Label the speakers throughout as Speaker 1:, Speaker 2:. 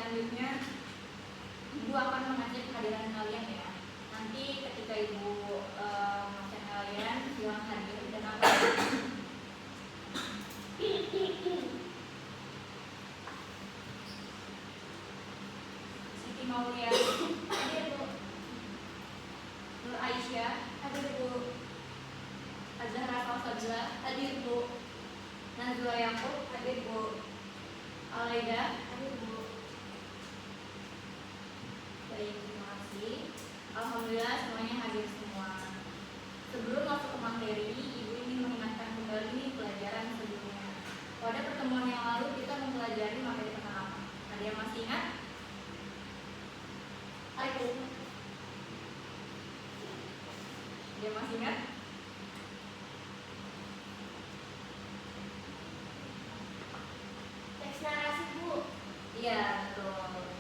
Speaker 1: selanjutnya Ibu akan mengecek kehadiran kalian ya. Nanti ketika Ibu mengecek kalian, bilang hadir dan apa? Siti Maulia hadir Bu. Nur Aisyah hadir Bu. Azhara Fauzia hadir Bu. Nazwa Yaakob hadir Bu. Alaida hadir Bu. Baik, terima kasih. Alhamdulillah semuanya hadir semua. Sebelum masuk ke materi, Ibu ingin mengingatkan kembali nih pelajaran sebelumnya. Pada pertemuan yang lalu kita mempelajari materi tentang apa? Ada yang masih ingat? Ayo. Ada yang masih ingat?
Speaker 2: Teks narasi Bu.
Speaker 1: Iya, betul.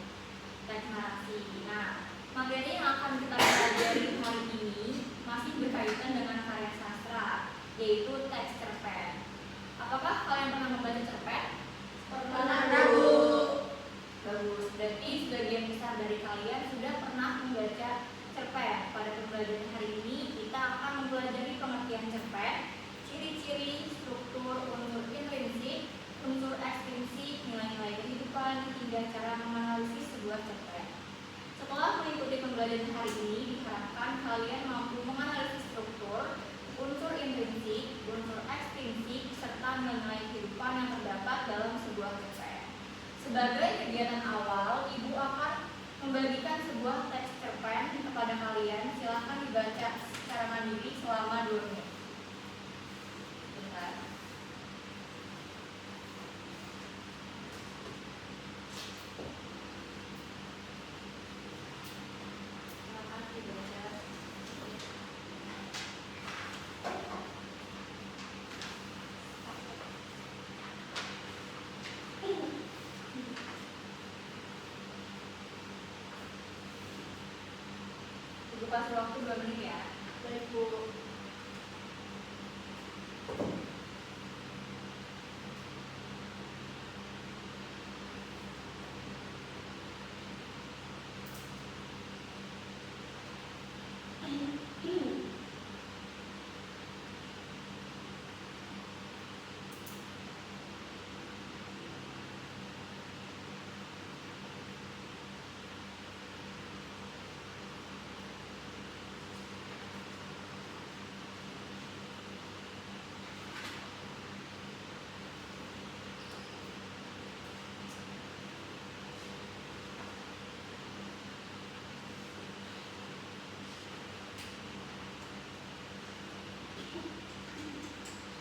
Speaker 1: Teks narasi. Nah, materi yang akan kita pelajari hari ini masih berkaitan dengan karya sastra, yaitu teks cerpen. Apakah kalian pernah membaca cerpen?
Speaker 2: Pernah Bu.
Speaker 1: Bagus. Berarti sebagian besar dari kalian sudah pernah membaca cerpen. Pada pembelajaran hari ini kita akan mempelajari pengertian cerpen, ciri-ciri, struktur, unsur intrinsik, unsur ekstrinsik, nilai-nilai kehidupan, hingga cara menganalisis sebuah cerpen. Setelah mengikuti pembelajaran hari ini, diharapkan kalian mampu menganalisis struktur, unsur intrinsik, unsur ekstrinsik, serta nilai-nilai kehidupan yang terdapat dalam sebuah cerpen. Sebagai kegiatan awal, Ibu akan membagikan sebuah teks cerpen kepada kalian. Silahkan dibaca secara mandiri selama 2 menit. Bentar. Silahkan dibaca. Ibu kasih waktu 2 menit ya.
Speaker 2: Baik Bu.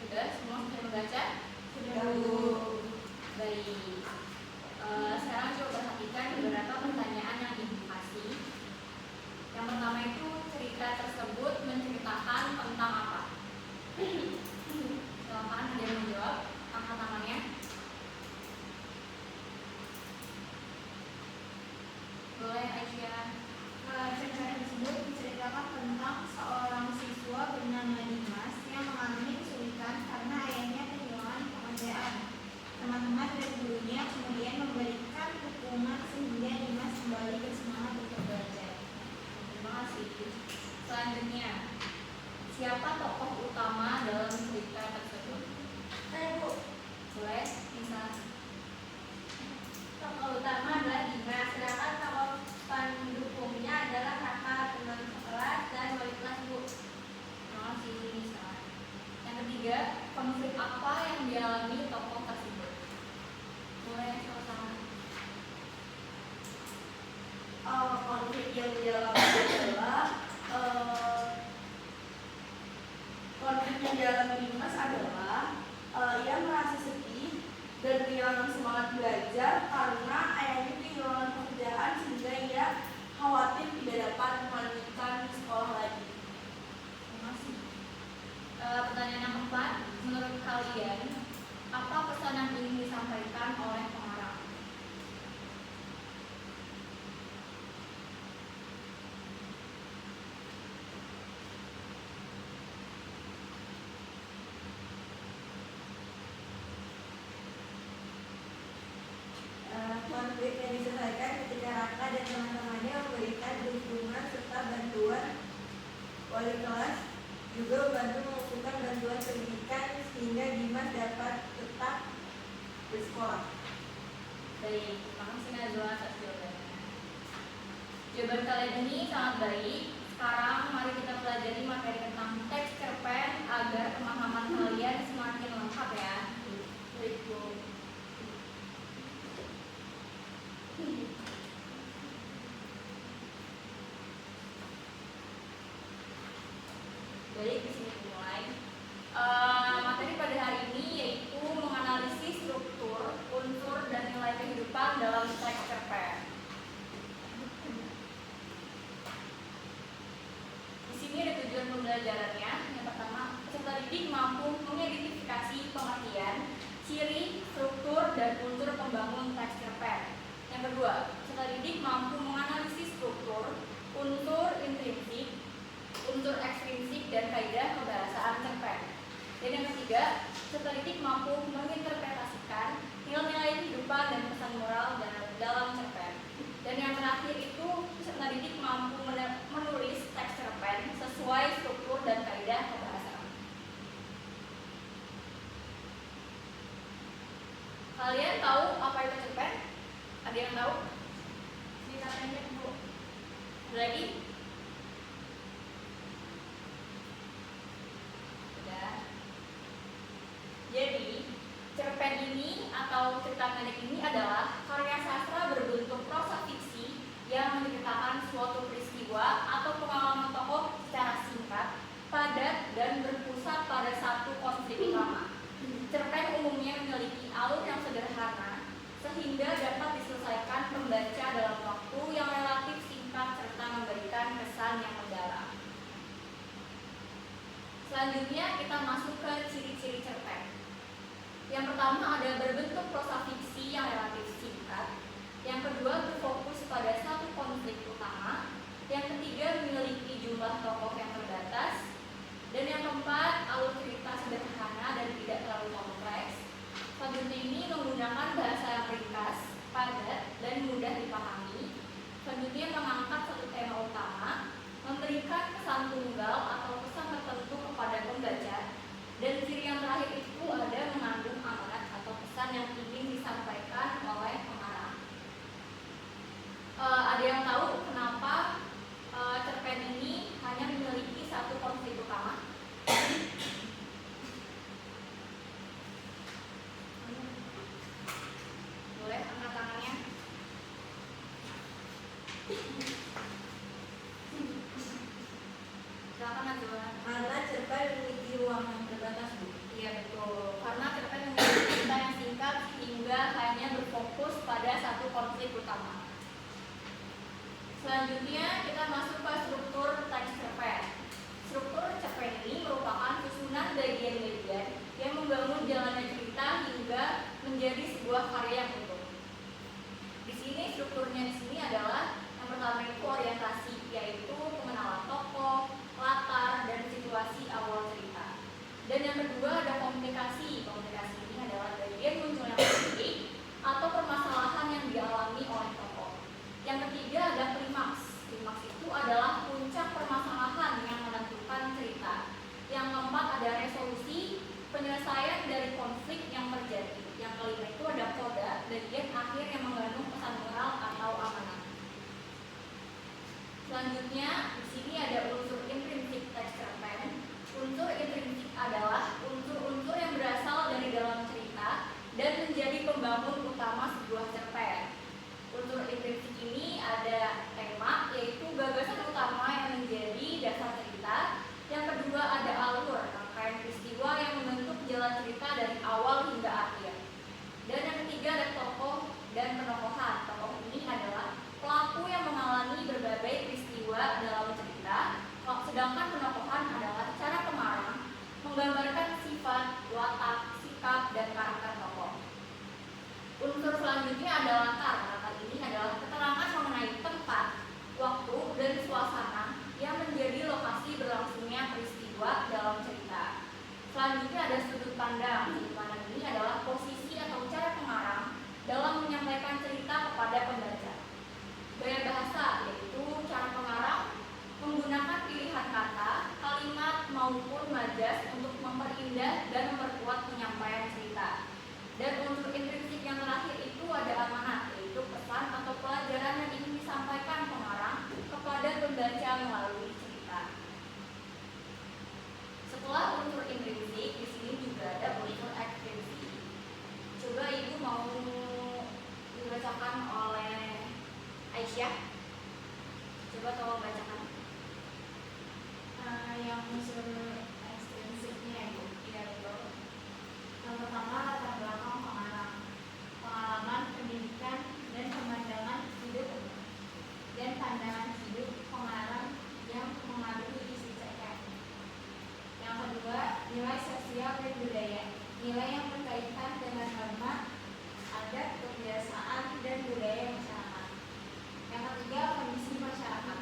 Speaker 1: Sudah semua sudah membaca?
Speaker 2: Sudah Bu.
Speaker 1: Baik. Sekarang coba perhatikan beberapa pertanyaan yang Ibu kasih. Yang pertama itu, cerita tersebut menceritakan tentang apa? Silakan ada yang menjawab. Angkat tangannya. Boleh Aisyah.
Speaker 2: Cerita tersebut menceritakan tentang seorang siswa bernama Dimas yang mengalami kesulitan karena ayahnya kehilangan pekerjaan. Teman-teman dan gurunya kemudian memberikan hukuman sehingga Dimas kembali bersemangat untuk belajar.
Speaker 1: Terima kasih. Selanjutnya, siapa tokoh utama dalam cerita tersebut?
Speaker 2: Saya Bu.
Speaker 1: Boleh bisa.
Speaker 2: Tokoh utama adalah Dimas, sedangkan tokoh pendukungnya adalah kakak, teman sekelas, dan wali kelas Bu.
Speaker 1: Terima kasih Nisa. Yang ketiga, konflik apa yang dialami tokoh tersebut? Boleh sama-sama.
Speaker 2: Konflik yang dialami adalah konflik yang dialami Dimas adalah ia merasa sedih dan kehilangan semangat belajar karena ayahnya kehilangan pekerjaan sehingga ia khawatir tidak dapat melanjutkan di sekolah lagi.
Speaker 1: Terima kasih. Pertanyaan yang keempat, menurut kalian apa pesan yang ingin disampaikan oleh pengarang? Baik, makasih Najwa atas jawabannya. Jawaban kalian ini sangat baik. Sekarang mari kita pelajari materi tentang teks cerpen agar pemahaman kalian semakin lengkap ya. Baik, Bu. Baik, di sini dimulai. Materi pada hari ini yaitu menganalisis struktur, unsur, dan nilai kehidupan dalam teks cerpen. Di sini ada tujuan pembelajarannya. Yang pertama, peserta didik mampu mengidentifikasi pengertian, ciri, struktur, dan unsur pembangun teks cerpen. Yang kedua, peserta didik mampu menganalisis struktur, unsur intrinsik, unsur ekstrinsik, dan kaidah kebahasaan cerpen. Dan yang ketiga, peserta didik mampu menginterpretasikan nilai-nilai kehidupan dan pesan moral dalam cerpen. Dan yang terakhir itu, peserta didik mampu menulis teks cerpen sesuai struktur dan kaidah kebahasaan. Kalian tahu apa itu cerpen? Ada yang tahu? Cerita pendek, Bu. Lagi? Jadi, cerpen ini atau cerita pendek ini adalah karya sastra berbentuk prosa fiksi yang menceritakan suatu peristiwa atau pengalaman tokoh secara singkat, padat, dan berpusat pada satu konflik utama. Cerpen umumnya memiliki alur yang sederhana, sehingga dapat diselesaikan pembaca dalam waktu yang relatif singkat serta memberikan kesan yang mendalam. Selanjutnya kita masuk ke ciri-ciri cerpen. Yang pertama ada berbentuk prosa fiksi yang relatif singkat. Yang kedua berfokus pada satu konflik utama. Yang ketiga memiliki jumlah tokoh yang terbatas. Dan yang keempat alur cerita sederhana dan tidak terlalu kompleks. Selanjutnya ini menggunakan bahasa yang ringkas, padat, dan mudah dipahami. Selanjutnya mengangkat satu tema utama, memberikan kesan tunggal atau pesan tertentu kepada pembaca. Dan ciri yang terakhir itu ada mengandung amanat atau pesan yang ingin disampaikan oleh pengarang. Ada yang tahu kenapa cerpen ini hanya memiliki satu konflik utama? Boleh angkat tangannya? Silakan Najwa.
Speaker 3: Karena cerpen memiliki ruang yang terbatas, Bu.
Speaker 1: Iya betul, karena cerpen memiliki cerita yang singkat hingga hanya berfokus pada satu konflik utama. Selanjutnya kita masuk ke struktur teks cerpen. Struktur cerpen ini merupakan susunan bagian-bagian yang membangun jalannya cerita hingga menjadi sebuah karya yang utuh. Di sini strukturnya di sini adalah yang pertama itu orientasi, yaitu pengenalan tokoh, latar, dan situasi awal cerita. Dan yang kedua ada komunikasi. Komunikasi ini adalah bagian munculnya konflik atau permasalahan yang dialami oleh tokoh. Yang ketiga ada klimaks. Klimaks itu adalah puncak permasalahan yang menentukan cerita. Yang keempat ada resolusi, penyelesaian dari konflik yang terjadi. Yang kelima itu ada koda, bagian akhir yang mengandung pesan moral atau amanat. Selanjutnya di sini ada unsur intrinsik teks cerpen. Unsur intrinsik adalah unsur-unsur yang berasal dari dalam cerita dan menjadi pembangun utama sebuah cerpen. Unsur intrinsik ini ada tema, yaitu gagasan utama yang menjadi dasar cerita. Yang kedua ada alur, rangkaian peristiwa yang membentuk jalan cerita dari awal hingga akhir. Dan yang ketiga ada tokoh dan penokohan. Tokoh ini adalah pelaku yang mengalami berbagai peristiwa dalam cerita, sedangkan penokohan adalah cara pengarang Aisyah. Coba tolong bacakan.
Speaker 2: Yang unsur ekstrinsiknya itu.
Speaker 1: Iya betul.
Speaker 2: Yang pertama latar belakang pengarang, pengalaman pendidikan dan pemandangan hidup dan pandangan hidup pengarang yang mengaruhi isi cerpen. Yang kedua, nilai sosial dan budaya, nilai yang berkaitan dengan norma, adat, kebiasaan dan budaya masyarakat. Yang ketiga, kondisi masyarakat,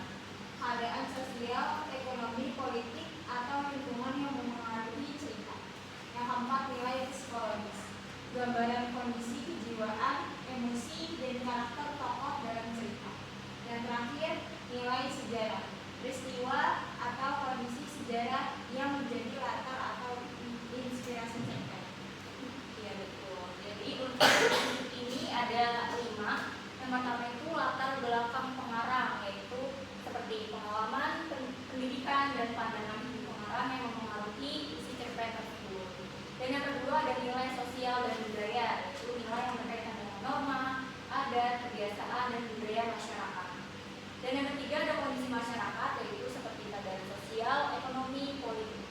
Speaker 2: keadaan sosial, ekonomi, politik atau lingkungan yang mempengaruhi cerita. Yang keempat, nilai psikologis, gambaran kondisi kejiwaan, emosi, dan karakter tokoh dalam cerita. Dan terakhir, nilai sejarah, peristiwa atau kondisi sejarah yang menjadi latar atau inspirasi cerpen.
Speaker 1: Iya betul. Jadi untuk ini ada 5. Yang pertama itu latar belakang pengarang, yaitu seperti pengalaman, pendidikan, dan pandangan hidup pengarang yang mempengaruhi isi cerpen tersebut. Dan yang kedua ada nilai sosial dan budaya, yaitu nilai yang berkaitan dengan norma, adat, kebiasaan, dan budaya masyarakat. Dan yang ketiga ada kondisi masyarakat, yaitu seperti keadaan sosial, ekonomi,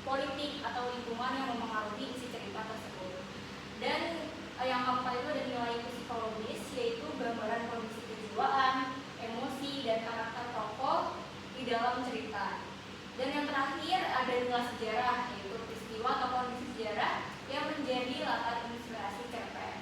Speaker 1: politik, atau lingkungan yang mempengaruhi isi cerita tersebut. Dan yang keempat itu ada nilai psikologis, yaitu gambaran kondisi kejiwaan, emosi, dan karakter tokoh di dalam cerita. Dan yang terakhir ada nilai sejarah, yaitu peristiwa atau kondisi sejarah yang menjadi latar inspirasi cerpen.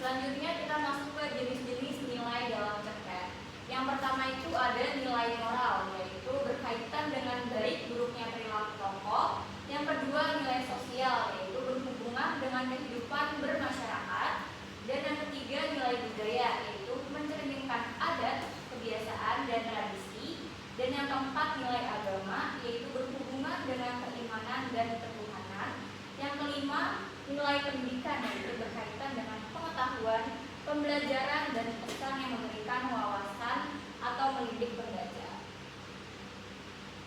Speaker 1: Selanjutnya kita masuk ke jenis-jenis nilai dalam cerpen. Yang pertama itu ada nilai moral, yaitu berkaitan dengan baik buruknya perilaku tokoh. Yang kedua nilai sosial, yaitu berhubungan dengan kehidupan bermasyarakat. Dan yang ketiga nilai budaya, yaitu mencerminkan adat, kebiasaan, dan tradisi. Dan yang keempat nilai agama, yaitu berhubungan dengan keimanan dan ketuhanan. Yang kelima nilai pendidikan, yaitu berkaitan dengan pengetahuan, pembelajaran, dan pesan yang memberikan wawasan atau mendidik pembaca.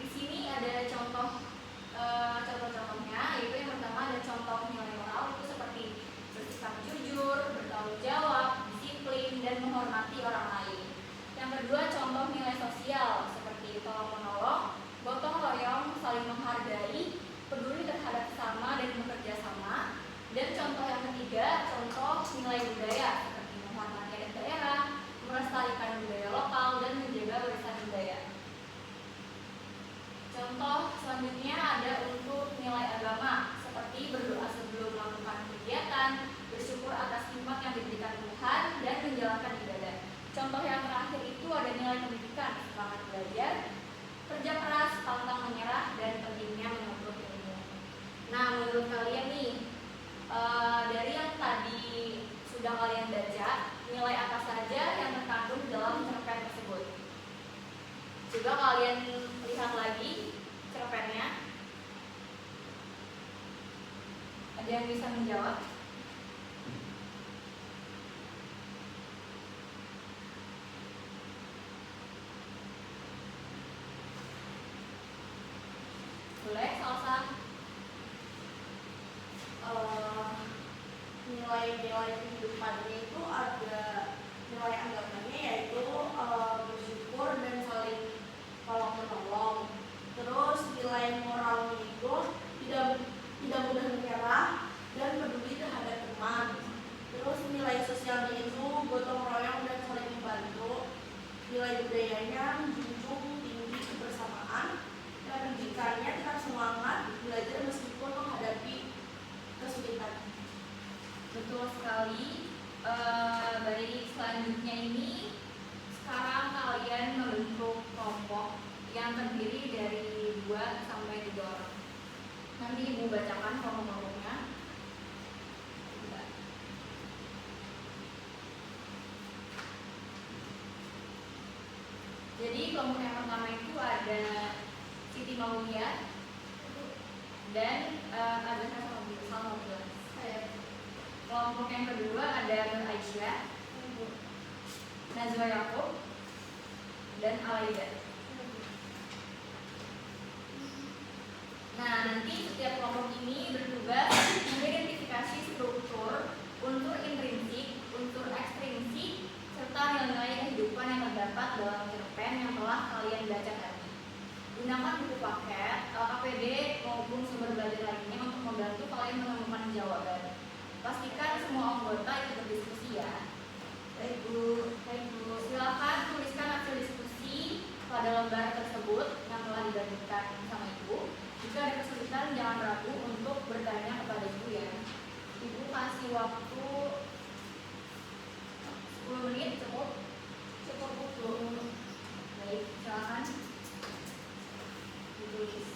Speaker 1: Di sini ada contoh-contohnya, yaitu yang pertama ada contoh nilai moral, itu seperti bersikap jujur, bertanggung jawab, disiplin, dan menghormati orang lain. Yang kedua contoh nilai sosial, seperti tolong menolong, gotong royong, saling menghargai, peduli terhadap sesama dan bekerja sama. Dan contoh yang ketiga, contoh nilai budaya, seperti menghormati adat daerah, melestarikan budaya lokal, dan menjaga warisan budaya. Contoh selanjutnya ada untuk nilai agama, seperti berdoa sebelum melakukan kegiatan, bersyukur atas nikmat yang diberikan Tuhan, dan menjalankan ibadah. Contoh yang terakhir itu ada nilai pendidikan, semangat belajar, kerja keras, pantang menyerah, dan pentingnya menuntut ilmu. Nah, menurut kalian nih, dari yang tadi sudah kalian baca, nilai apa saja yang terkandung dalam cerpen tersebut? Coba kalian lihat lagi cerpennya. Ada yang bisa menjawab? Boleh, Salsa?
Speaker 3: Nilai-nilai kehidupannya itu ada nilai agamanya, yaitu bersyukur dan saling tolong menolong. Terus nilai moralnya itu tidak mudah menyerah dan peduli terhadap teman. Terus nilai sosialnya itu gotong royong dan saling membantu. Nilai budayanya menjunjung tinggi kebersamaan. Dan pendidikannya tetap semangat belajar meskipun menghadapi kesulitan.
Speaker 1: Betul sekali. Baik, selanjutnya ini sekarang kalian membentuk kelompok yang terdiri dari 2 sampai 3 orang. Nanti Ibu bacakan kelompok-kelompoknya. Jadi kelompok yang pertama itu ada Siti Maulia dan ada Salma. Kelompok yang kedua ada Nur Aisyah, Najwa Yaakob, dan Alaida. Nah, nanti setiap kelompok ini bertugas mengidentifikasi struktur, unsur intrinsik, dalam cerpen yang telah kalian baca tadi. Gunakan buku paket, KPD maupun sumber belajar lainnya untuk membantu kalian menemukan jawaban. Pastikan semua anggota ikut berdiskusi ya.
Speaker 3: Baik Bu.
Speaker 1: Baik Bu, silakan tuliskan hasil diskusi pada lembar tersebut yang telah dibagikan sama Ibu. Jika ada kesulitan jangan ragu untuk bertanya kepada Ibu ya. Ibu kasih waktu 10 menit cukup?
Speaker 3: Cukup Bu.
Speaker 1: Baik, silakan ditulis.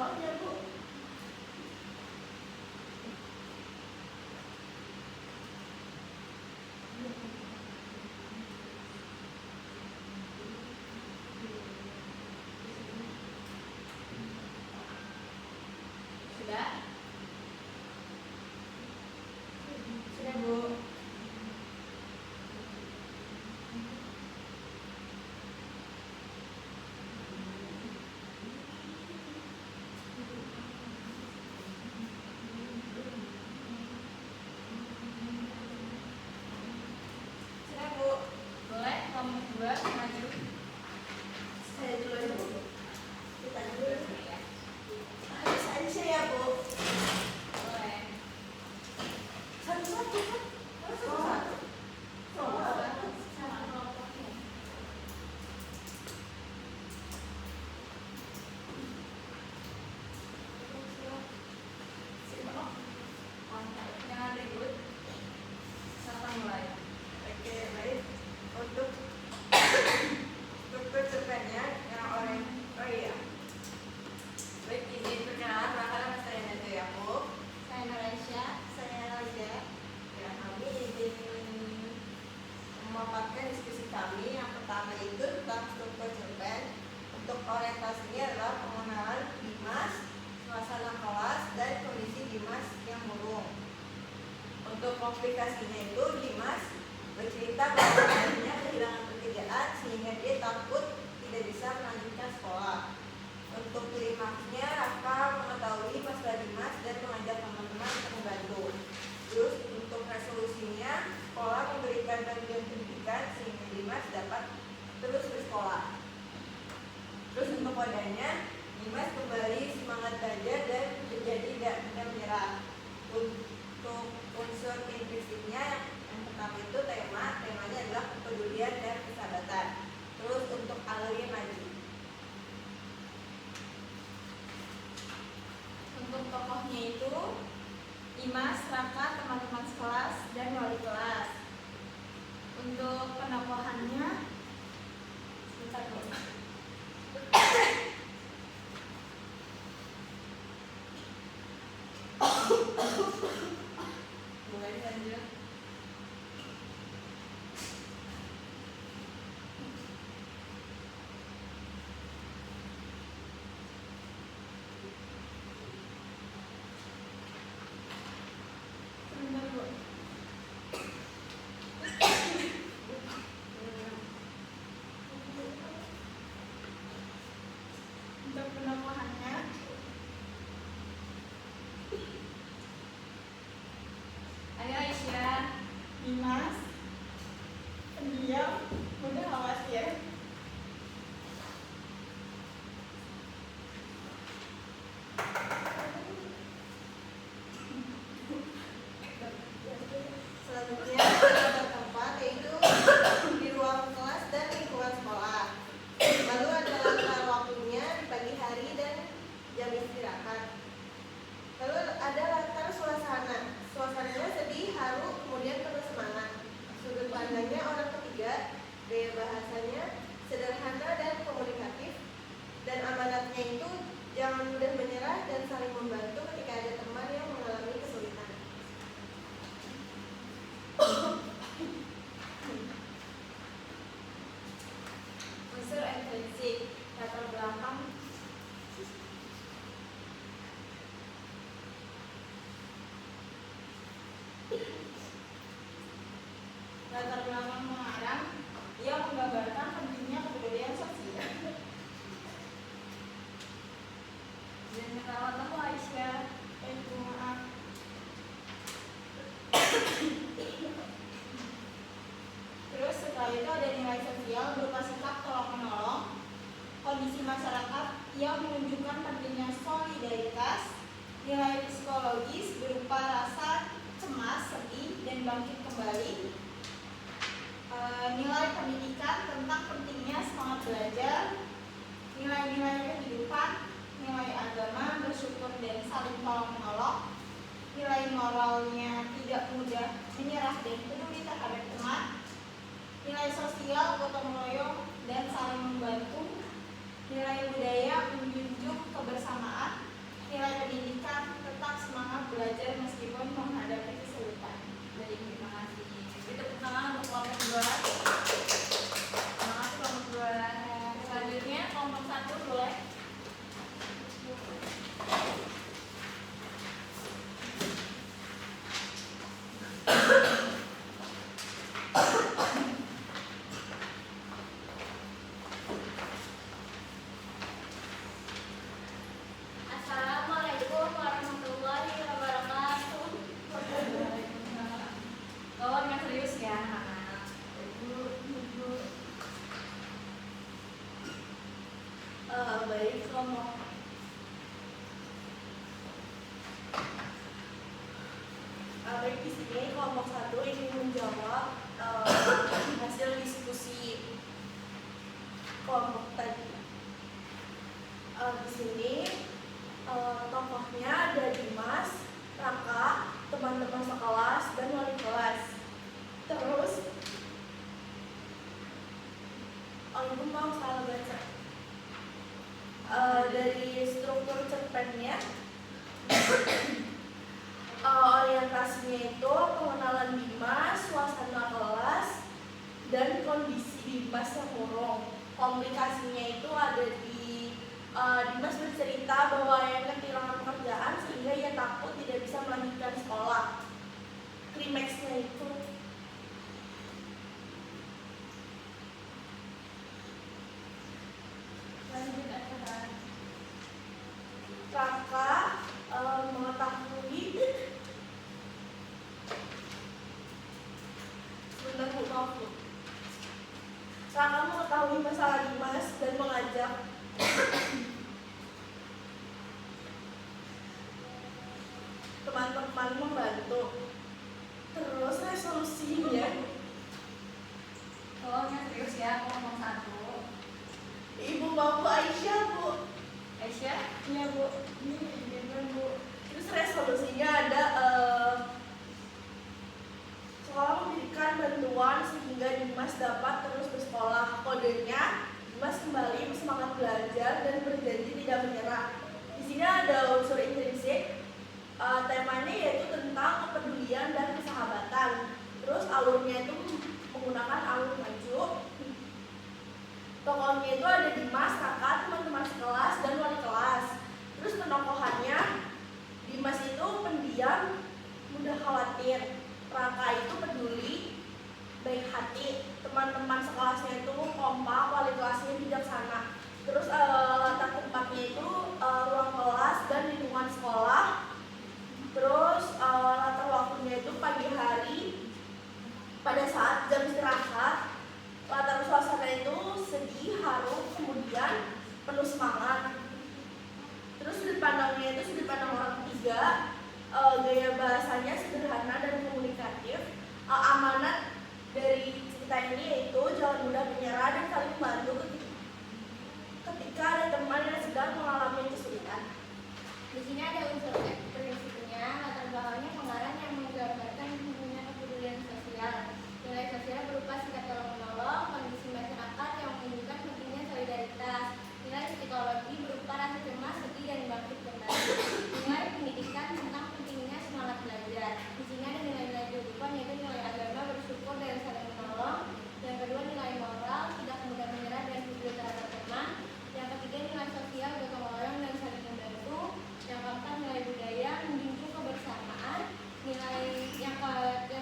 Speaker 3: soalnya Bu.
Speaker 1: Sudah?
Speaker 2: Sudah Bu. Sudah Bu.
Speaker 1: Boleh kelompok 2 maju.
Speaker 3: Saya dulu ya Bu. Kita dulu.
Speaker 1: Ya.
Speaker 3: Harus aja ya Bu.
Speaker 1: Boleh.
Speaker 3: Satu-satu kan? Harus satu-satu.
Speaker 1: Sama kelompoknya. Jangan ribut. Siapa mulai?
Speaker 4: Oke, baik. Untuk struktur cerpennya yang orang, oh iya. Baik, izin perkenalan, nama saya Najwa Yakub.
Speaker 2: Saya Malaysia, saya Raja.
Speaker 4: Ya, kami izin memaparkan diskusi kami. Yang pertama itu tentang struktur cerpen. Untuk orientasinya adalah pengenalan Dimas, suasana kelas, dan kondisi Dimas yang murung. Untuk komplikasinya itu Dimas bercerita bahwa dirinya kehilangan pekerjaan sehingga dia takut tidak bisa melanjutkan sekolah. Untuk klimaksnya Raka mengetahui masalah Dimas dan mengajak teman-teman untuk membantu. Terus untuk resolusinya sekolah memberikan bantuan pendidikan sehingga Dimas dapat terus bersekolah. Terus untuk kodenya Dimas kembali semangat belajar dan menjadi tidak menyerah. Untuk unsur implisitnya yang pertama itu temanya adalah kepedulian dan persahabatan. Terus untuk alurnya maju.
Speaker 2: Untuk tokohnya itu Dimas, Raka, teman-teman sekelas, dan wali kelas. Untuk penokohannya, sebentar Bu.
Speaker 1: Boleh lanjut.
Speaker 2: Sebentar Bu. Untuk penokohannya,
Speaker 1: Ayo Aisyah.
Speaker 2: Dimas, pendiam, mudah khawatir.
Speaker 4: Selanjutnya ada tempat yaitu di ruang kelas dan lingkungan sekolah. Lalu ada latar waktunya di pagi hari dan jam istirahat. Lalu ada latar suasana. Suasananya sedih, haru, kemudian penuh semangat. Sudut pandangnya orang ketiga, gaya bahasanya sederhana dan komunikatif. Dan amanatnya itu jangan mudah menyerah dan saling membantu ketika ada teman yang mengalami kesulitan.
Speaker 2: Unsur intrinsik, latar belakang, latar belakang pengarang, ia menggambarkan pentingnya kepedulian sosial.
Speaker 1: Dan ketawa kamu Aisyah.
Speaker 2: Maaf. Terus setelah itu ada nilai sosial berupa sikap tolong menolong, kondisi masyarakat yang menunjukkan pentingnya solidaritas, nilai psikologis berupa rasa cemas, sedih, dan bangkit kembali, nilai pendidikan tentang pentingnya semangat belajar, nilai-nilai kehidupan, nilai agama, bersyukur dan saling tolong menolong, nilai moralnya tidak mudah menyerah dan peduli terhadap teman, nilai sosial gotong royong dan saling membantu, nilai budaya menjunjung kebersamaan,
Speaker 3: Baik, baik di sini kelompok 1 ingin menjawab hasil diskusi kelompok tadi. Di sini tokohnya ada Dimas, Raka, teman-teman sekelas, dan wali kelas. Terus, ibu mau salah baca. Dari struktur cerpennya, orientasinya itu pengenalan Dimas, suasana kelas, dan kondisi Dimas yang murung. Komplikasinya itu ada di Dimas bercerita bahwa ayahnya kehilangan pekerjaan sehingga ia takut tidak bisa melanjutkan sekolah. Klimaksnya itu Raka mengetahui Raka mengetahui masalah Dimas dan mengajak teman-teman membantu. Terus resolusinya,
Speaker 1: Tolongnya serius ya, ngomong 1.
Speaker 3: Ibu mau Bu Aisyah, Bu.
Speaker 1: Aisyah?
Speaker 3: Iya, Bu. Ini Bu. Terus resolusinya ada sekolah memberikan bantuan sehingga Dimas dapat terus bersekolah. Kodenya Dimas kembali bersemangat belajar dan berjanji tidak menyerah. Di sini ada unsur intrinsik. Temanya yaitu tentang kepedulian dan persahabatan. Terus alurnya itu menggunakan alur maju. Tokohnya itu ada Dimas, Raka, teman-teman sekelas, dan wali kelas. Terus penokohannya, Dimas itu pendiam, mudah khawatir. Raka itu peduli, baik hati. Teman-teman sekelasnya itu kompak, wali kelasnya bijaksana. Terus latar tempatnya itu ruang kelas dan lingkungan sekolah. Terus latar waktunya itu pagi hari pada saat jam istirahat. Latar suasana itu sedih, haru, kemudian penuh semangat. Terus sudut pandangnya itu sudut pandang orang ketiga. Gaya bahasanya sederhana dan komunikatif. Amanat dari cerita ini yaitu jangan mudah menyerah dan saling membantu ketika ada teman yang sedang mengalami kesulitan.
Speaker 2: Di sini ada unsur prinsipnya, latar belakangnya pengarang yang menggambarkan pentingnya kepedulian sosial. Nilai sosial berupa sikap tolong menolong, kondisi masyarakat yang menunjukkan pentingnya solidaritas. Nilai psikologi berupa rasa cemas, sedih, dan bangkit kembali. Nilai pendidikan tentang pentingnya semangat belajar. Di sini ada nilai-nilai kehidupan yaitu nilai agama, bersyukur, dan saling menolong. Yang kedua nilai moral, tidak mudah menyerah dan peduli terhadap teman. Yang ketiga nilai sosial, gotong royong dan saling membantu. Yang keempat nilai budaya, menjunjung kebersamaan. Yang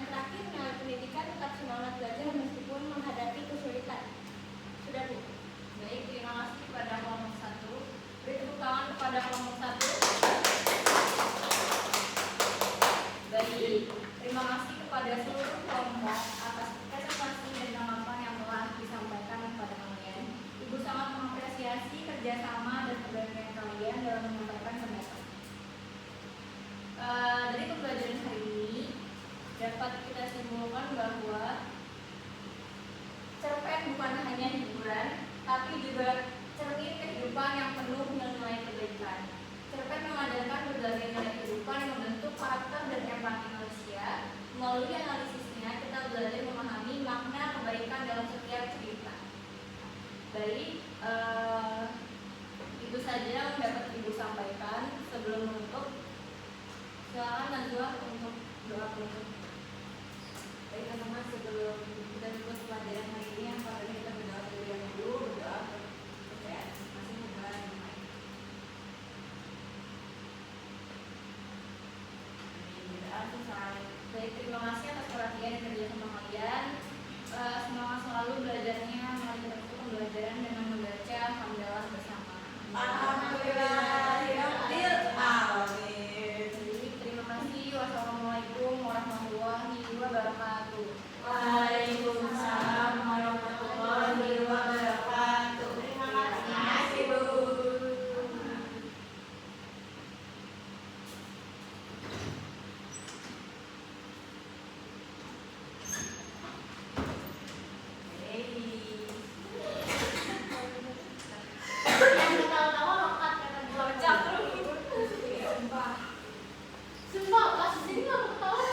Speaker 2: terakhir nilai pendidikan, tetap semangat belajar meskipun menghadapi kesulitan. Sudah, Bu.
Speaker 1: Baik, terima kasih kepada kelompok 1. Beri tepuk tangan kepada kelompok 1. Baik, terima kasih kepada seluruh kelompok atas presentasi dan tanggapan yang telah disampaikan kepada kalian. Ibu sangat mengapresiasi kerjasama dan keberanian kalian dalam menyampaikan pendapat. Dari pembelajaran hari ini dapat kita simpulkan bahwa cerpen bukan hanya hiburan, tapi juga cermin kehidupan yang penuh nilai kebaikan. Cerpen mengajarkan berbagai nilai kehidupan yang membentuk karakter dan empati manusia. Melalui analisisnya, kita belajar memahami makna kebaikan dalam setiap cerita. Baik, itu saja yang dapat Ibu sampaikan. Sebelum menutup, silakan Najwa untuk doa penutup.
Speaker 5: Baik teman-teman, sebelum kita tutup pelajaran hari ini, yang pertama kita berdoa terlebih dahulu, berdoa supaya masing mulai. Berdoa selesai.
Speaker 1: Baik, terima kasih atas perhatian dan kerjasama kalian. Semangat selalu belajarnya. Mari kita tutup pembelajaran dengan membaca hamdalah bersama.